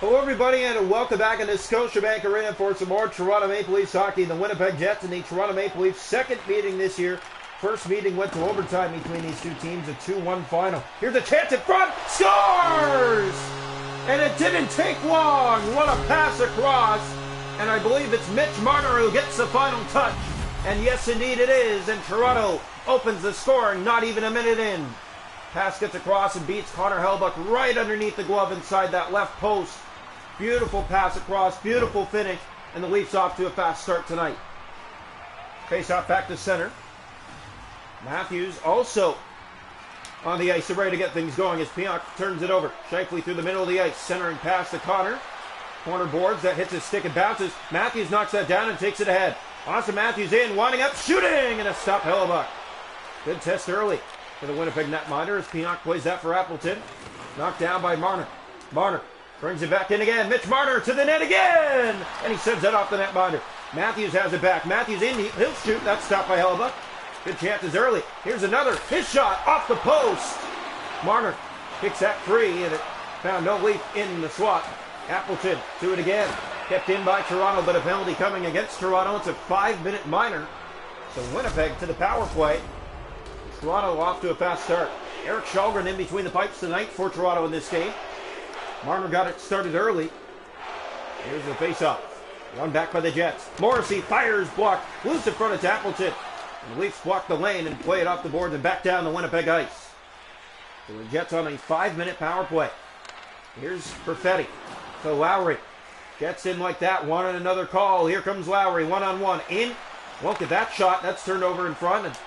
Hello everybody and welcome back into Scotiabank Arena for some more Toronto Maple Leafs hockey. The Winnipeg Jets and the Toronto Maple Leafs second meeting this year. First meeting went to overtime between these two teams, a 2-1 final. Here's a chance in front, scores! And it didn't take long. What a pass across. And I believe it's Mitch Marner who gets the final touch. And yes indeed it is. And Toronto opens the scoring not even a minute in. Pass gets across and beats Connor Hellebuyck right underneath the glove inside that left post. Beautiful pass across, beautiful finish, and the Leafs off to a fast start tonight. Face off back to center. Matthews also on the ice, ready to get things going as Pionk turns it over. Shifley through the middle of the ice, centering pass to Connor. Corner boards, that hits his stick and bounces. Matthews knocks that down and takes it ahead. Austin Matthews in, winding up, shooting, and a stop Hellebuyck. Good test early for the Winnipeg netminder as Pionk plays that for Appleton. Knocked down by Marner. Marner brings it back in again. Mitch Marner to the net again! And he sends that off the netminder. Matthews has it back. Matthews in. He'll shoot. That's stopped by Hellebuyck. Good chances early. Here's another. His shot off the post. Marner kicks that free, and it found no Leaf in the slot. Appleton to it again. Kept in by Toronto, but a penalty coming against Toronto. It's a 5-minute minor. So Winnipeg to the power play. Toronto off to a fast start. Erik Källgren in between the pipes tonight for Toronto in this game. Marner got it started early. Here's the face-off. Run back by the Jets. Morrissey fires, blocked. Loose in front of Appleton. And the Leafs block the lane and play it off the boards and back down the Winnipeg ice. So the Jets on a 5-minute power play. Here's Perfetti to Lowry. Gets in like that. Wanted another call. Here comes Lowry. One-on-one. In. Won't get that shot. That's turned over in front. And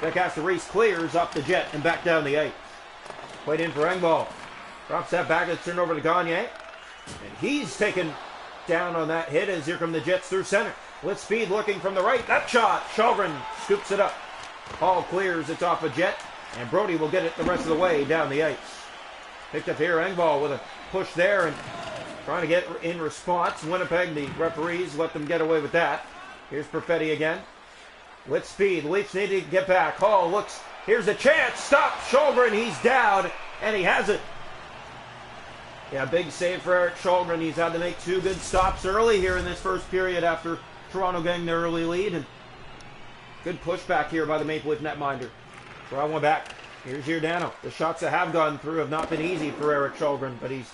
Beck Reese clears up the Jet and back down the ice. Played in for Engvall. Drops that back. It's turned over to Gagne. And he's taken down on that hit as here come the Jets through center. With speed looking from the right. That shot. Källgren scoops it up. Hall clears. It's off a Jet. And Brody will get it the rest of the way down the ice. Picked up here. Engvall with a push there and trying to get in response. Winnipeg, the referees, let them get away with that. Here's Perfetti again. With speed. Leafs need to get back. Hall looks. Here's a chance. Stop. Källgren. He's down. And he has it. Yeah, big save for Erik Källgren. He's had to make two good stops early here in this first period after Toronto getting their early lead. And good pushback here by the Maple Leaf netminder. Draw one back. Here's Giordano. The shots that have gone through have not been easy for Erik Källgren, but he's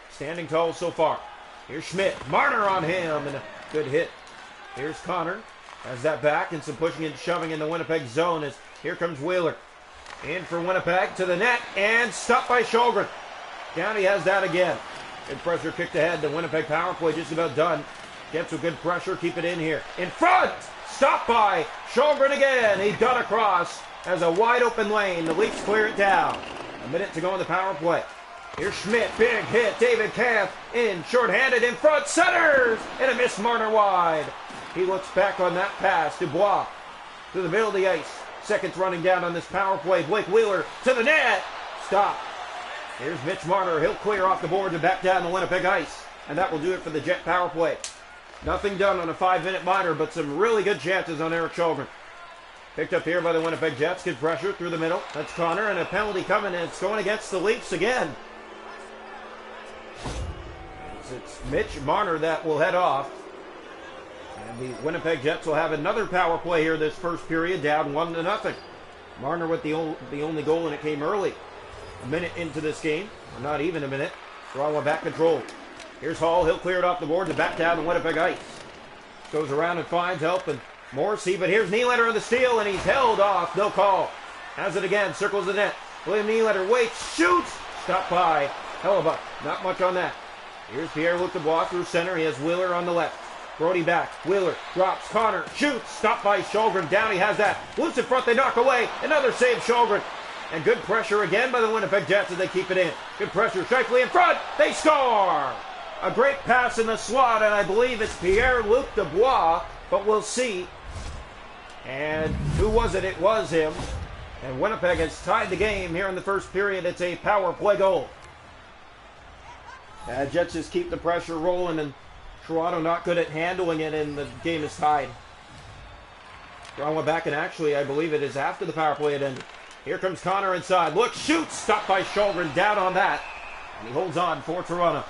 standing tall so far. Here's Schmidt. Marner on him, and a good hit. Here's Connor. Has that back and some pushing and shoving in the Winnipeg zone as here comes Wheeler. In for Winnipeg to the net and stopped by Källgren. Downey has that again. Good pressure kicked ahead. The Winnipeg power play just about done. Gets with good pressure. Keep it in here. In front! Stopped by Källgren again. He got across as a wide open lane. The Leafs clear it down. A minute to go in the power play. Here's Schmidt. Big hit. David Kampf in. Short-handed in front. Centers! And a miss. Marner wide. He looks back on that pass. Dubois to the middle of the ice. Seconds running down on this power play. Blake Wheeler to the net. Stop. Here's Mitch Marner. He'll clear off the boards and back down the Winnipeg ice. And that will do it for the Jet power play. Nothing done on a 5-minute minor, but some really good chances on Erik Källgren. Picked up here by the Winnipeg Jets. Good pressure through the middle. That's Connor, and a penalty coming, and it's going against the Leafs again. It's Mitch Marner that will head off. And the Winnipeg Jets will have another power play here this first period, down 1-0. Marner with the only goal, and it came early. A minute into this game, or not even a minute. Draw one back control. Here's Hall. He'll clear it off the board to back down the Winnipeg ice. Goes around and finds help, and Morrissey, but here's Nylander on the steal, and he's held off. No call. Has it again. Circles the net. William Nylander waits. Shoots. Stopped by Hellebuyck. Not much on that. Here's Pierre-Luc Dubois through center. He has Wheeler on the left. Brody back. Wheeler drops. Connor shoots. Stopped by Källgren. Downey has that. Loose in front. They knock away. Another save, Källgren. And good pressure again by the Winnipeg Jets as they keep it in. Good pressure. Shifley in front. They score. A great pass in the slot, and I believe it's Pierre-Luc Dubois, but we'll see. And who was it? It was him. And Winnipeg has tied the game here in the first period. It's a power play goal. Jets just keep the pressure rolling, and Toronto not good at handling it, and the game is tied. Draw one back, and actually, I believe it is after the power play had ended. Here comes Connor inside. Look, shoots! Stopped by Källgren. Down on that. And he holds on for Toronto.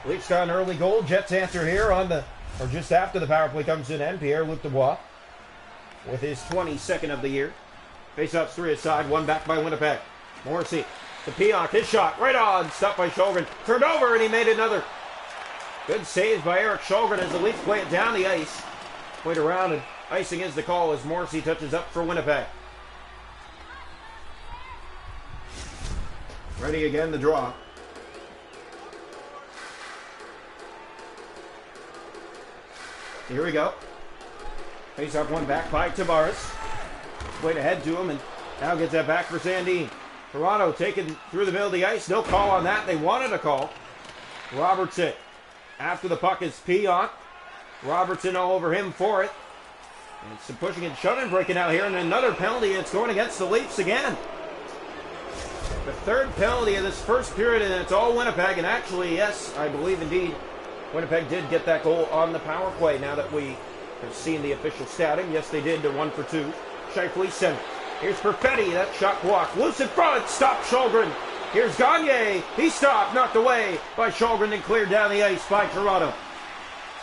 Leafs got an early goal. Jets answer here just after the power play comes to an end. Pierre-Luc Dubois with his 22nd of the year. Face-offs 3 aside, 1 back by Winnipeg. Morrissey to Pionk, his shot right on, stopped by Sjögren. Turned over and he made another. Good saves by Erik Sjögren as the Leafs play it down the ice. Played around and icing is the call as Morrissey touches up for Winnipeg. Ready again, the draw. Here we go. Face off 1 back by Tavares. Played ahead to him and now gets that back for Sandin. Toronto taken through the middle of the ice. No call on that. They wanted a call. Robertson. After the puck is Pionk. Robertson all over him for it. And some pushing and shoving breaking out here. And another penalty. It's going against the Leafs again. The 3rd penalty of this first period, and it's all Winnipeg. And actually, yes, I believe indeed, Winnipeg did get that goal on the power play now that we have seen the official statting. Yes, they did. They're 1 for 2. Scheifele center. Here's Perfetti. That shot blocked. Loose in front. Stop Sjögren. Here's Gagne. He stopped. Knocked away by Sjögren and cleared down the ice by Toronto.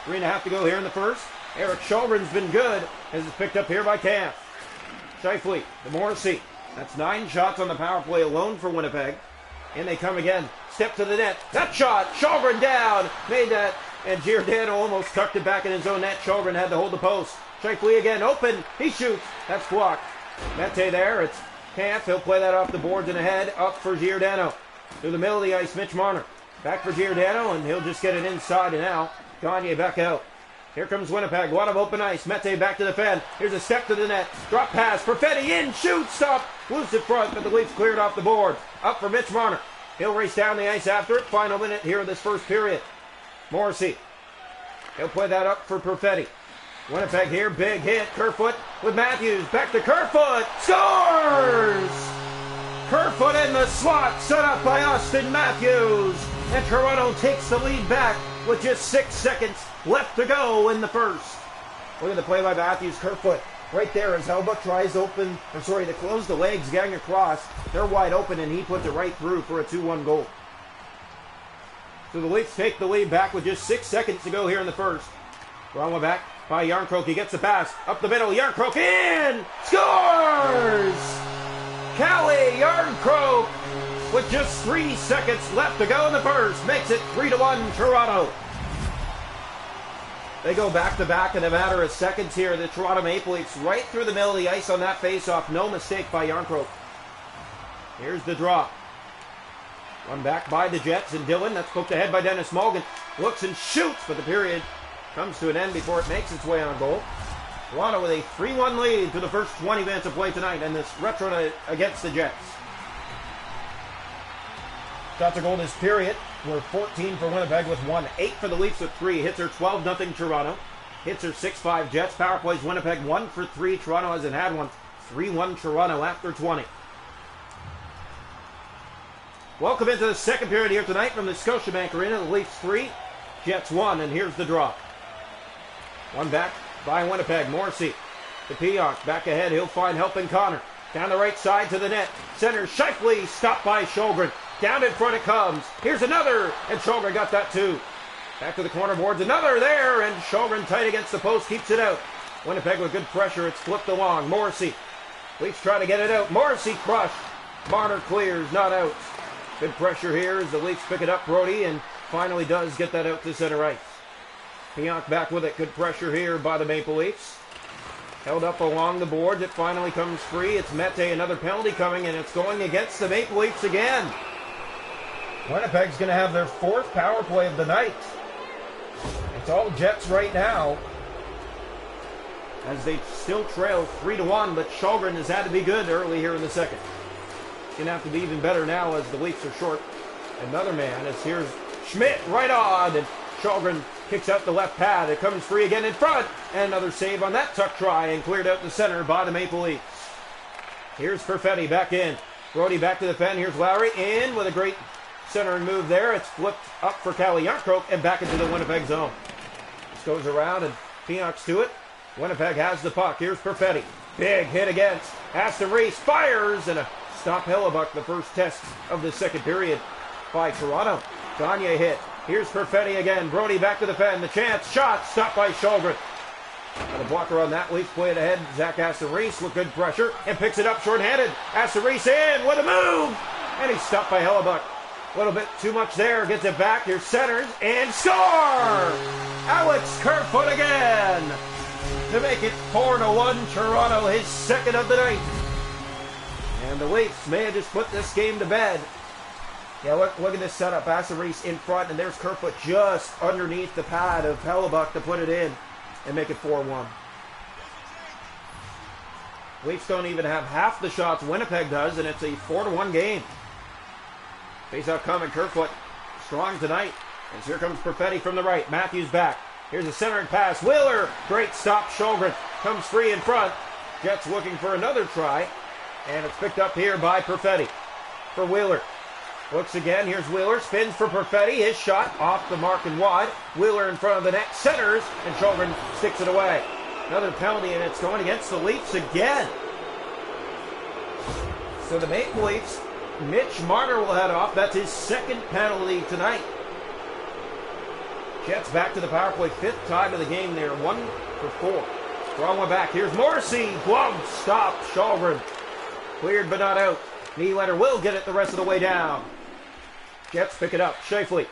3.5 to go here in the first. Erik Sjögren's been good as it's picked up here by Cam. Scheifele to Morrissey. That's 9 shots on the power play alone for Winnipeg. In they come again. Step to the net. That shot. Sjögren down. Made that. And Giordano almost tucked it back in his own net. Sjögren had to hold the post. Scheifele again. Open. He shoots. That's blocked. Mete there. It's Camp. He'll play that off the boards and ahead. Up for Giordano. Through the middle of the ice. Mitch Marner. Back for Giordano. And he'll just get it inside and out. Gagne back out. Here comes Winnipeg. A lot of open ice. Mete back to defend. Here's a step to the net. Drop pass. Perfetti in. Shoot. Stop. Loose in front. But the Leafs cleared off the board. Up for Mitch Marner. He'll race down the ice after it. Final minute here of this first period. Morrissey. He'll play that up for Perfetti. Winnipeg here. Big hit. Kerfoot with Matthews. Back to Kerfoot. Scores! Kerfoot in the slot. Set up by Austin Matthews. And Toronto takes the lead back with just 6 seconds left to go in the first. Look at the play by Matthews. Kerfoot right there as Helba tries to close the legs, getting across. They're wide open and he puts it right through for a 2-1 goal. So the Leafs take the lead back with just 6 seconds to go here in the first. Rama back by Jarnkrok. He gets the pass up the middle. Jarnkrok in! Scores! Calle Jarnkrok with just 3 seconds left to go in the first. Makes it 3-1 Toronto. They go back-to-back in a matter of seconds here. The Toronto Maple Leafs right through the middle of the ice on that face-off. No mistake by Jarnkrok. Here's the draw. Run back by the Jets and Dillon. That's poked ahead by Dennis Mulligan. Looks and shoots, but the period comes to an end before it makes its way on goal. Toronto with a 3-1 lead to the first 20 minutes of play tonight and this retro against the Jets. Shots on goal this period were 14 for Winnipeg with 1. 8 for the Leafs with 3. Hits are 12-0 Toronto. Hits are 6-5 Jets. Power plays Winnipeg 1 for 3. Toronto hasn't had one. 3-1 Toronto after 20. Welcome into the second period here tonight from the Scotiabank Arena. The Leafs 3, Jets 1, and here's the draw. One back by Winnipeg. Morrissey to Pionk. Back ahead. He'll find help in Connor. Down the right side to the net. Center Scheifele. Stopped by Sjögren. Down in front it comes. Here's another. And Sjögren got that too. Back to the corner boards. Another there. And Sjögren tight against the post. Keeps it out. Winnipeg with good pressure. It's flipped along. Morrissey. Leafs try to get it out. Morrissey crushed. Marner clears. Not out. Good pressure here as the Leafs pick it up. Brody and finally does get that out to center ice. Pionk back with it. Good pressure here by the Maple Leafs. Held up along the boards. It finally comes free. It's Mete. Another penalty coming, and it's going against the Maple Leafs again. Winnipeg's going to have their 4th power play of the night. It's all Jets right now, as they still trail 3-1, but Sjögren has had to be good early here in the second. It's going to have to be even better now as the Leafs are short another man, as here's Schmidt right on, and Sjögren kicks out the left pad. It comes free again in front, and another save on that tuck try, and cleared out the center by the Maple Leafs. Here's Perfetti back in. Brody back to defend. Here's Lowry in with a great centering move there. It's flipped up for Calle Jarnkrok and back into the Winnipeg zone. This goes around and Pionk's to it. Winnipeg has the puck. Here's Perfetti. Big hit against Aston Reese. Fires and a stop Hellebuck, the first test of the second period by Toronto. Gagne hit. Here's Perfetti again. Brody back to defend. The chance. Shot. Stopped by Shulgren. Got a blocker on that. Leafs play it ahead. Zach Asser-Reese with good pressure and picks it up shorthanded. Asser-Reese in with a move. And he's stopped by Hellebuck. A little bit too much there. Gets it back. Here's centers and score! Alex Kerfoot again to make it 4-1. Toronto, his second of the night. And the Leafs may have just put this game to bed. Yeah, look at this setup. Asser-Reese in front, and there's Kerfoot just underneath the pad of Hellebuck to put it in and make it 4-1. Leafs don't even have half the shots Winnipeg does, and it's a 4-1 game. Face-off coming. Kerfoot strong tonight. As here comes Perfetti from the right. Matthews back. Here's a centering pass. Wheeler. Great stop. Shulgren comes free in front. Jets looking for another try. And it's picked up here by Perfetti for Wheeler. Looks again. Here's Wheeler. Spins for Perfetti. His shot off the mark and wide. Wheeler in front of the net. Centers. And Shulgren sticks it away. Another penalty, and it's going against the Leafs again. So the Maple Leafs, Mitch Marner will head off. That's his second penalty tonight. Jets back to the power play. Fifth time of the game there. 1 for 4. Wrong one back. Here's Morrissey. Glove stop. Shulgren. Cleared but not out. Nylander will get it the rest of the way down. Jets pick it up. Scheifele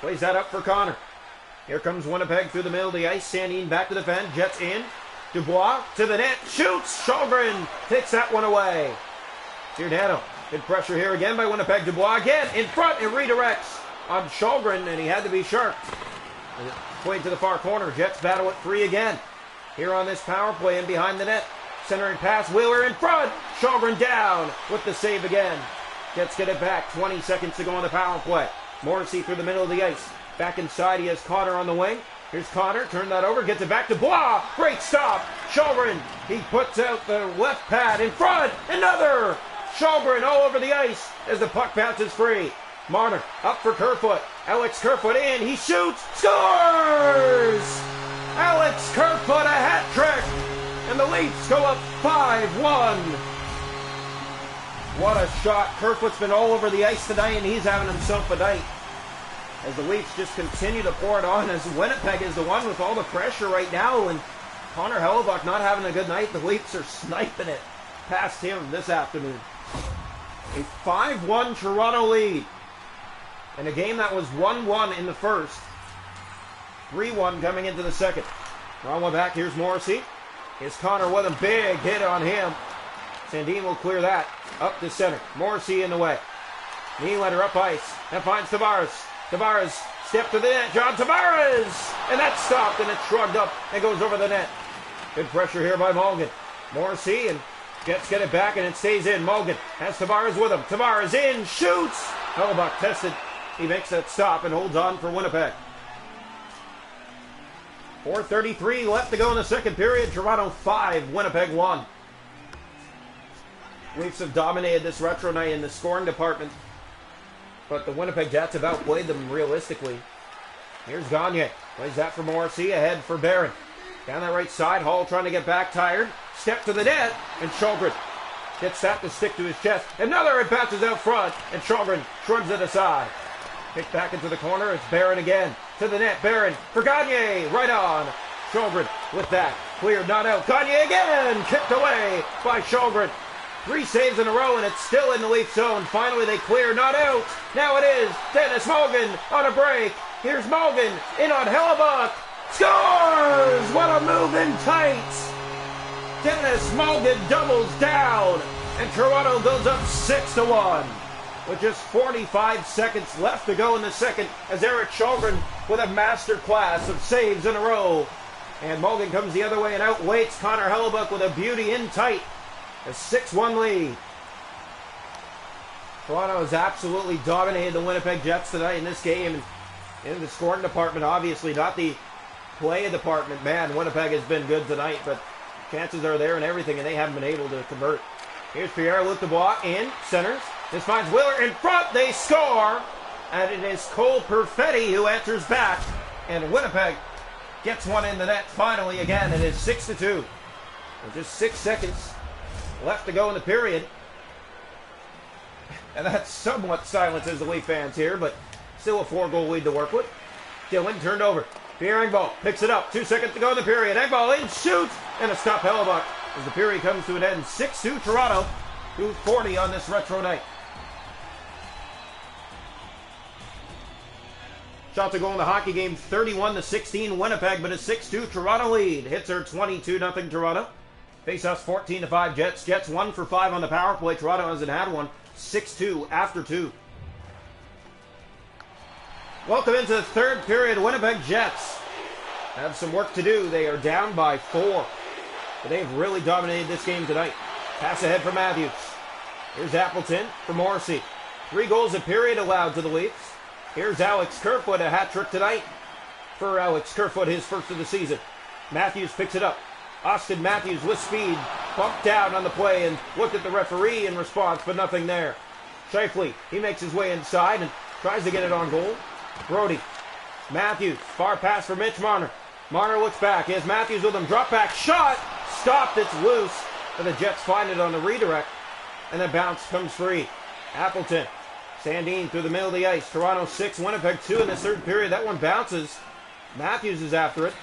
plays that up for Connor. Here comes Winnipeg through the middle of the ice. Sandin back to defend. Jets in. Dubois to the net. Shoots. Shulgren takes that one away. Giordano. Good pressure here again by Winnipeg. Dubois again in front. It redirects on Shulgren, and he had to be sharp. Played to the far corner. Jets battle at 3 again. Here on this power play and behind the net. Centering pass. Wheeler in front. Shulgren down with the save again. Jets get it back. 20 seconds to go on the power play. Morrissey through the middle of the ice. Back inside. He has Connor on the wing. Here's Connor. Turn that over. Gets it back to Dubois. Great stop. Shulgren. He puts out the left pad in front. Another. Shulgren all over the ice as the puck bounces free. Marner up for Kerfoot. Alex Kerfoot in. He shoots. Scores! Alex Kerfoot a hat trick. And the Leafs go up 5-1. What a shot. Kerfoot's been all over the ice tonight, and he's having himself a night. As the Leafs just continue to pour it on, as Winnipeg is the one with all the pressure right now, and Connor Hellebuck not having a good night. The Leafs are sniping it past him this afternoon. A 5-1 Toronto lead. In a game that was 1-1 in the first. 3-1 coming into the second. Wrong one back. Here's Morrissey. Here's Connor with him. Big hit on him. Sandin will clear that. Up to center. Morrissey in the way. Nylander up ice. And finds Tavares. Tavares step to the net. John Tavares! And that's stopped, and it's shrugged up and goes over the net. Good pressure here by Mulligan. Morrissey, and Jets get it back, and it stays in. Mulligan has Tavares with him. Tavares in. Shoots! Hellebuck tested. He makes that stop and holds on for Winnipeg. 4:33 left to go in the second period. Toronto 5, Winnipeg 1. Leafs have dominated this retro night in the scoring department, but the Winnipeg Jets have outplayed them realistically. Here's Gagne. Plays that for Morrissey. Ahead for Barron. Down that right side. Hall trying to get back. Tired. Step to the net. And Shulgren gets that to stick to his chest. Another. It bounces out front. And Shulgren shrugs it aside. Kicked back into the corner. It's Barron again. To the net. Barron for Gagne. Right on. Shulgren with that. Cleared. Not out. Gagne again. Kicked away by Shulgren. 3 saves in a row, and it's still in the Leaf zone. Finally, they clear. Not out. Now it is Dennis Mulligan on a break. Here's Mulligan in on Hellebuck. Scores! What a move in tight. Dennis Mulligan doubles down, and Toronto goes up 6-1. With just 45 seconds left to go in the second, as Erik Shulgren with a master class of saves in a row. And Mulligan comes the other way and outweights Connor Hellebuck with a beauty in tight. A 6-1 lead. Toronto has absolutely dominated the Winnipeg Jets tonight in this game. And in the scoring department, obviously, not the play department. Man, Winnipeg has been good tonight, but chances are there and everything, and they haven't been able to convert. Here's Pierre-Luc Dubois in, centers. This finds Wheeler in front. They score. And it is Cole Perfetti who answers back. And Winnipeg gets one in the net finally again. It is 6-2. With just 6 seconds left to go in the period. And that somewhat silences the Leaf fans here, but Still a 4-goal lead to work with. Dillon turned over. Pierre Engvall picks it up. 2 seconds to go in the period. Engvall in, shoots, and a stop Hellebuck as the period comes to an end. 6-2 Toronto, 2:40 on this retro night. Shots to go in the hockey game, 31-16 Winnipeg, but a 6-2 Toronto lead. Hits are 22-0 Toronto. Face-offs 14-5 Jets. Jets 1 for 5 on the power play. Toronto hasn't had one. 6-2 after 2. Welcome into the third period. Winnipeg Jets have some work to do. They are down by 4. But they have really dominated this game tonight. Pass ahead for Matthews. Here's Appleton for Morrissey. 3 goals a period allowed to the Leafs. Here's Alex Kerfoot, a hat trick tonight for Alex Kerfoot, his first of the season. Matthews picks it up. Austin Matthews with speed, bumped down on the play and looked at the referee in response, but nothing there. Scheifele, he makes his way inside and tries to get it on goal. Brody, Matthews, far pass for Mitch Marner. Marner looks back. He has Matthews with him. Drop back shot. Stopped. It's loose. And the Jets find it on the redirect. And the bounce comes free. Appleton. Sandin through the middle of the ice. Toronto 6, Winnipeg 2 in the third period. That one bounces. Matthews is after it.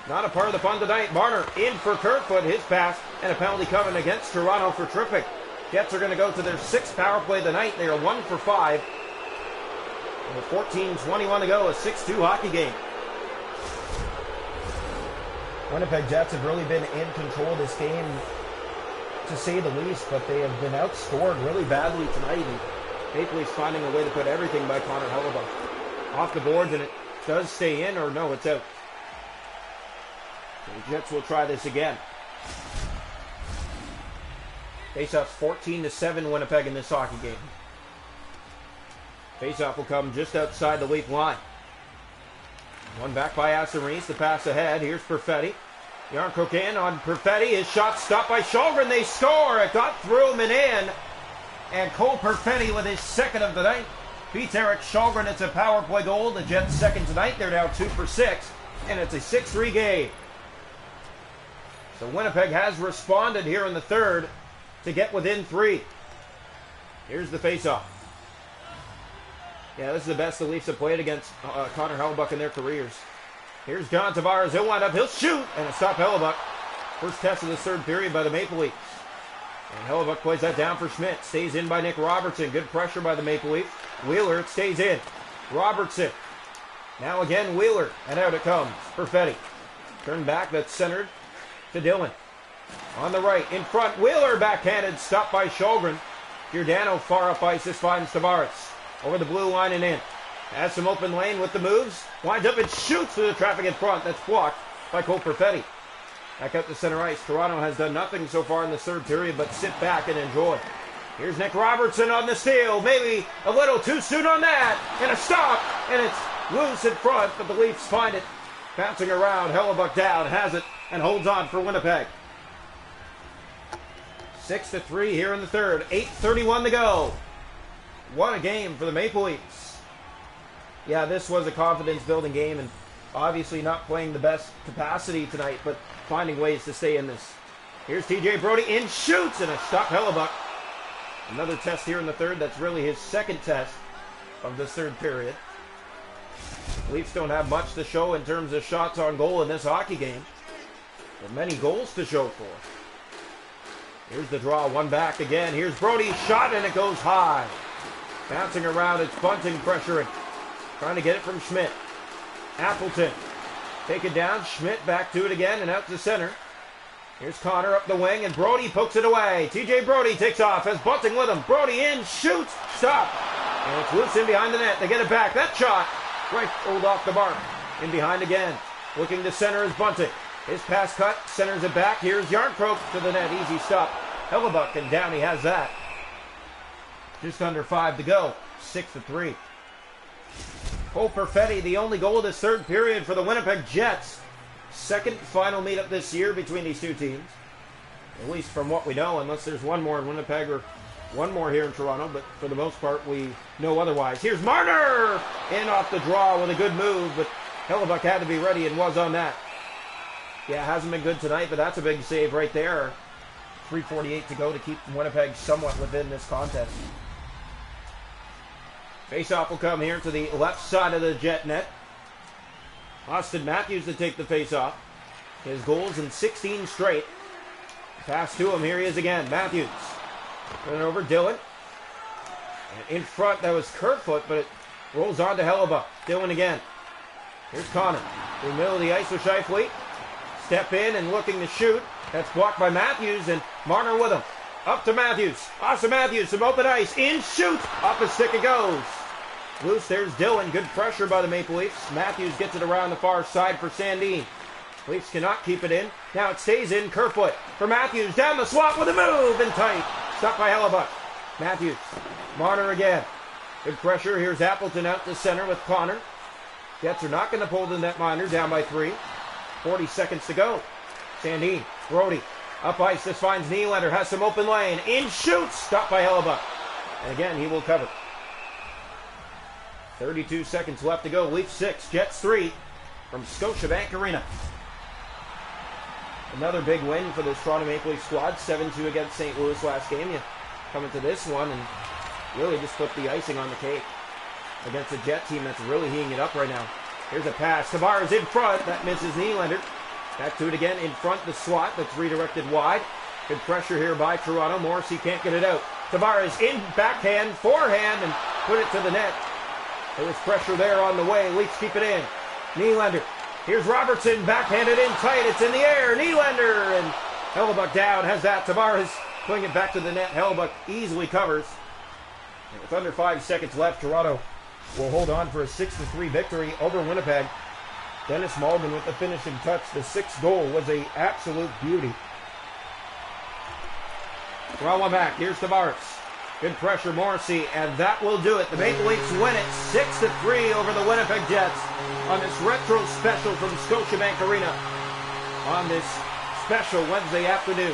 Not a part of the fun tonight. Marner in for Kerfoot. His pass. And a penalty coming against Toronto for tripping. Jets are going to go to their 6th power play of the night. They are 1 for 5. With 14:21 to go, a 6-2 hockey game. Winnipeg Jets have really been in control of this game, to say the least, but they have been outscored really badly tonight. And Maple Leafs finding a way to put everything by Connor Hellebuck off the boards, and it does stay in, or no, it's out. The Jets will try this again. Face-offs 14-7 Winnipeg in this hockey game. Face-off will come just outside the Leaf line. One back by Aston Reese. The pass ahead. Here's Perfetti. Yarncrook in on Perfetti. His shot stopped by Shalgren. They score. It got through him and in. And Cole Perfetti with his second of the night beats Eric Shalgren. It's a power play goal. The Jets' second tonight. They're now 2 for 6. And it's a 6-3 game. So Winnipeg has responded here in the third to get within 3. Here's the face-off. Yeah, this is the best the Leafs have played against Connor Hellebuck in their careers. Here's John Tavares. He'll wind up. He'll shoot. And a stop Hellebuck. First test of the third period by the Maple Leafs. And Hellebuck plays that down for Schmidt. Stays in by Nick Robertson. Good pressure by the Maple Leafs. Wheeler, it stays in. Robertson. Now again Wheeler. And out it comes. Perfetti. Turn back. That's centered to Dillon. On the right. In front. Wheeler backhanded. Stopped by Shalgren. Giordano far up ice. This finds Tavares. Over the blue line and in. Has some open lane with the moves. Winds up and shoots through the traffic in front. That's blocked by Cole Perfetti. Back up to center ice. Toronto has done nothing so far in the third period but sit back and enjoy. Here's Nick Robertson on the steal. Maybe a little too soon on that. And a stop. And it's loose in front, but the Leafs find it. Bouncing around. Hellebuck down. Has it and holds on for Winnipeg. 6-3 here in the third. 8:31 to go. What a game for the Maple Leafs. Yeah, this was a confidence-building game, and obviously not playing the best capacity tonight, but finding ways to stay in this. Here's TJ Brody in, shoots, and a stop Hellebuck. Another test here in the third. That's really his second test of this third period. Leafs don't have much to show in terms of shots on goal in this hockey game, but many goals to show for. Here's the draw, one back again. Here's Brody's shot, and it goes high. Bouncing around, it's Bunting pressuring. Trying to get it from Schmidt. Appleton. Take it down. Schmidt back to it again and out to center. Here's Connor up the wing, and Brody pokes it away. TJ Brody takes off, has Bunting with him. Brody in, shoots, stop. And it's loose in behind the net. They get it back. That shot, right, rolled off the mark. In behind again. Looking to center is Bunting. His pass cut, centers it back. Here's Yarncroke to the net. Easy stop. Hellebuck, and down he has that. Just under 5 to go. 6-3. Cole Perfetti, the only goal of this third period for the Winnipeg Jets. Second final meetup this year between these two teams. At least from what we know, unless there's one more in Winnipeg or one more here in Toronto. But for the most part, we know otherwise. Here's Marner! In off the draw with a good move, but Hellebuck had to be ready and was on that. Yeah, hasn't been good tonight, but that's a big save right there. 3:48 to go to keep Winnipeg somewhat within this contest. Face-off will come here to the left side of the Jet net. Austin Matthews to take the face-off. His goals in 16 straight. Pass to him. Here he is again. Matthews. Turn it over. Dylan. And in front, that was Kerfoot, but it rolls on to Hellebuck. Dylan again. Here's Connor. In the middle of the ice with Scheifele. Step in and looking to shoot. That's blocked by Matthews, and Marner with him. Up to Matthews. Austin Matthews, some open ice. In, shoot! Off the stick it goes. Loose, there's Dylan. Good pressure by the Maple Leafs. Matthews gets it around the far side for Sandin. Leafs cannot keep it in. Now it stays in. Kerfoot for Matthews. Down the slot with a move and tight. Stopped by Hellebuck. Matthews. Marner again. Good pressure. Here's Appleton out to center with Connor. Jets are not going to pull the netminder. Down by 3. 40 seconds to go. Sandin. Brody. Up ice. This finds Nylander. Has some open lane. In shoots. Stopped by Hellebuck. And again, he will cover. 32 seconds left to go. Leafs 6. Jets 3 from Scotiabank Arena. Another big win for this Toronto Maple Leaf squad. 7-2 against St. Louis last game. You come into this one and really just put the icing on the cake against a Jet team that's really heating it up right now. Here's a pass. Tavares in front. That misses Nylander. Back to it again in front. The slot that's redirected wide. Good pressure here by Toronto. Morrissey can't get it out. Tavares in backhand, forehand, and put it to the net. There was pressure there on the way. Leafs keep it in. Nylander. Here's Robertson, backhanded in tight. It's in the air. Nylander and Hellebuck down. Has that. Tavares putting it back to the net. Hellebuck easily covers. And with under 5 seconds left, Toronto will hold on for a 6-3 victory over Winnipeg. Dennis Malgin with the finishing touch. The sixth goal was an absolute beauty. Throw one back. Here's Tavares. Good pressure, Morrissey, and that will do it. The Maple Leafs win it 6-3 over the Winnipeg Jets on this retro special from Scotiabank Arena on this special Wednesday afternoon.